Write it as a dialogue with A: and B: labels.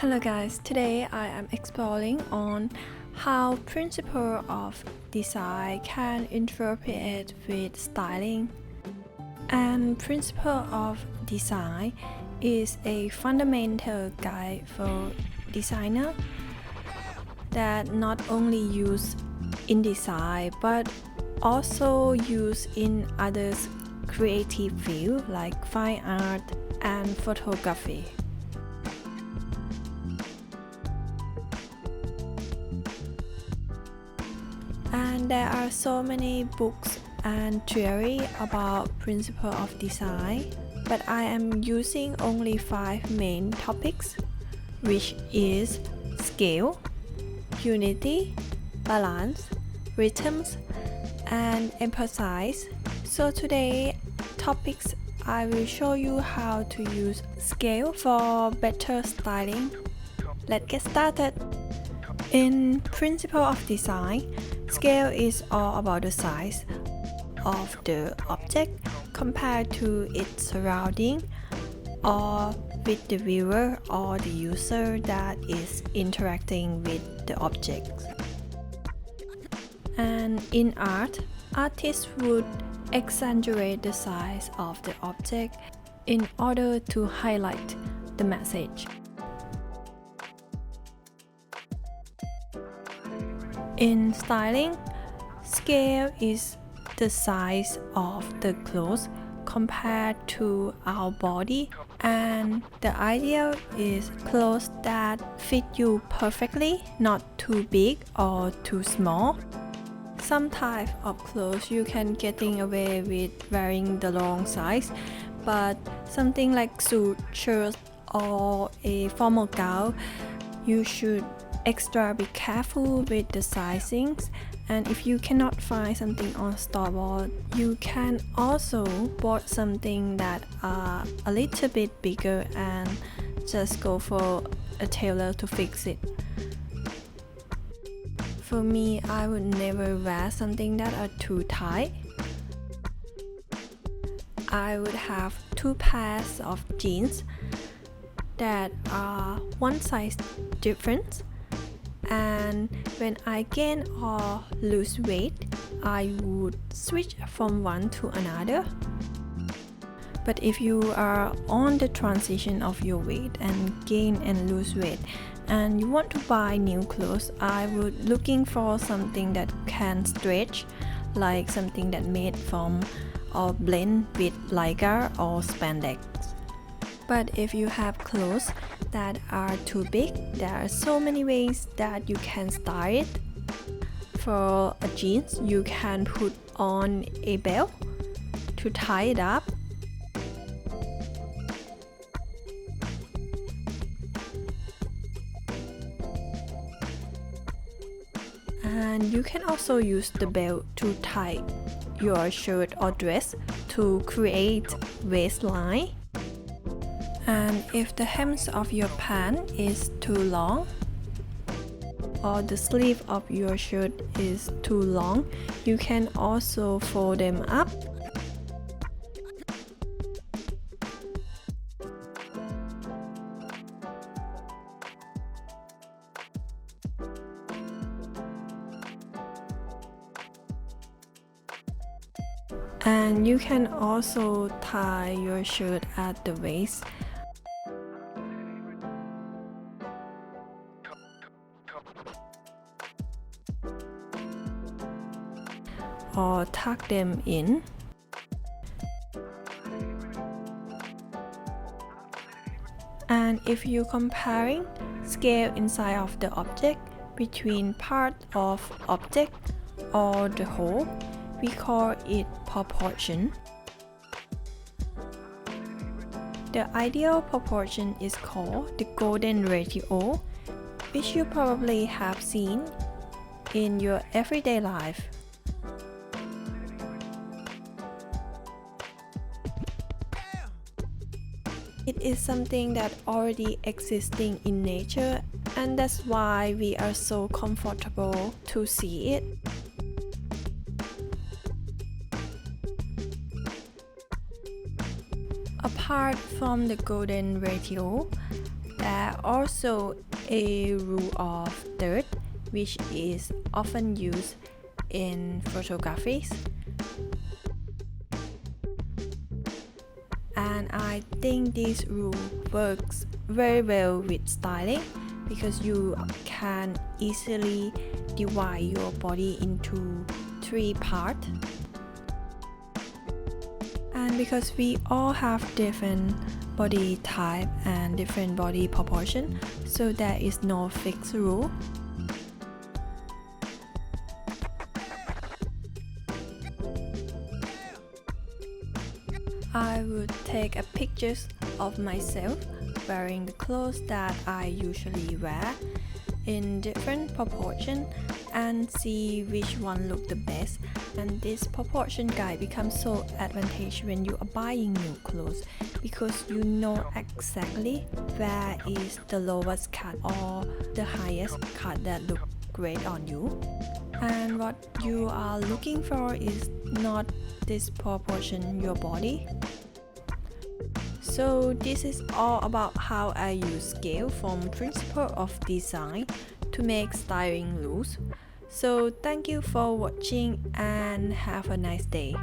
A: Hello guys, today I am exploring on how principle of design can interpret with styling. And principle of design is a fundamental guide for designer that not only use in design but also use in others creative field like fine art and photography. And there are so many books and theory about principle of design, but I am using only 5 main topics, which is scale, unity, balance, rhythms, and emphasis. So today topics I will show you how to use scale for better styling. Let's get started. In principle of design, scale is all about the size of the object compared to its surrounding or with the viewer or the user that is interacting with the object. And in art, artists would exaggerate the size of the object in order to highlight the message. In styling, scale is the size of the clothes compared to our body, and the ideal is clothes that fit you perfectly, not too big or too small. Some type of clothes you can getting away with wearing the wrong size, but something like suit, shirt or a formal gown, you should extra be careful with the sizings. And if you cannot find something on store, you can also bought something that are a little bit bigger and just go for a tailor to fix it. For me, I would never wear something that are too tight. I would have 2 pairs of jeans that are one size difference. And when I gain or lose weight, I would switch from one to another. But if you are on the transition of your weight and gain and lose weight and you want to buy new clothes, I would looking for something that can stretch, like something that made from or blend with lycra or spandex. But if you have clothes that are too big, there are so many ways that you can style it. For a jeans, you can put on a belt to tie it up. And you can also use the belt to tie your shirt or dress to create waistline. And if the hems of your pants is too long or the sleeve of your shirt is too long, you can also fold them up. And you can also tie your shirt at the waist. Or tuck them in. And if you're comparing scale inside of the object between part of object or the whole, we call it proportion. The ideal proportion is called the golden ratio, which you probably have seen in your everyday life. It is something that already existing in nature, and that's why we are so comfortable to see it. Apart from the golden ratio, There are also a rule of third, which is often used in photography. And I think this rule works very well with styling because you can easily divide your body into 3 parts. And because we all have different body type and different body proportion, so there is no fixed rule. I would take a pictures of myself wearing the clothes that I usually wear in different proportion and see which one look the best. And this proportion guide becomes so advantageous when you are buying new clothes because you know exactly where is the lowest cut or the highest cut that look great on you. And what you are looking for is not disproportion your body. So this is all about how I use scale from principle of design to make styling loose. So thank you for watching and have a nice day.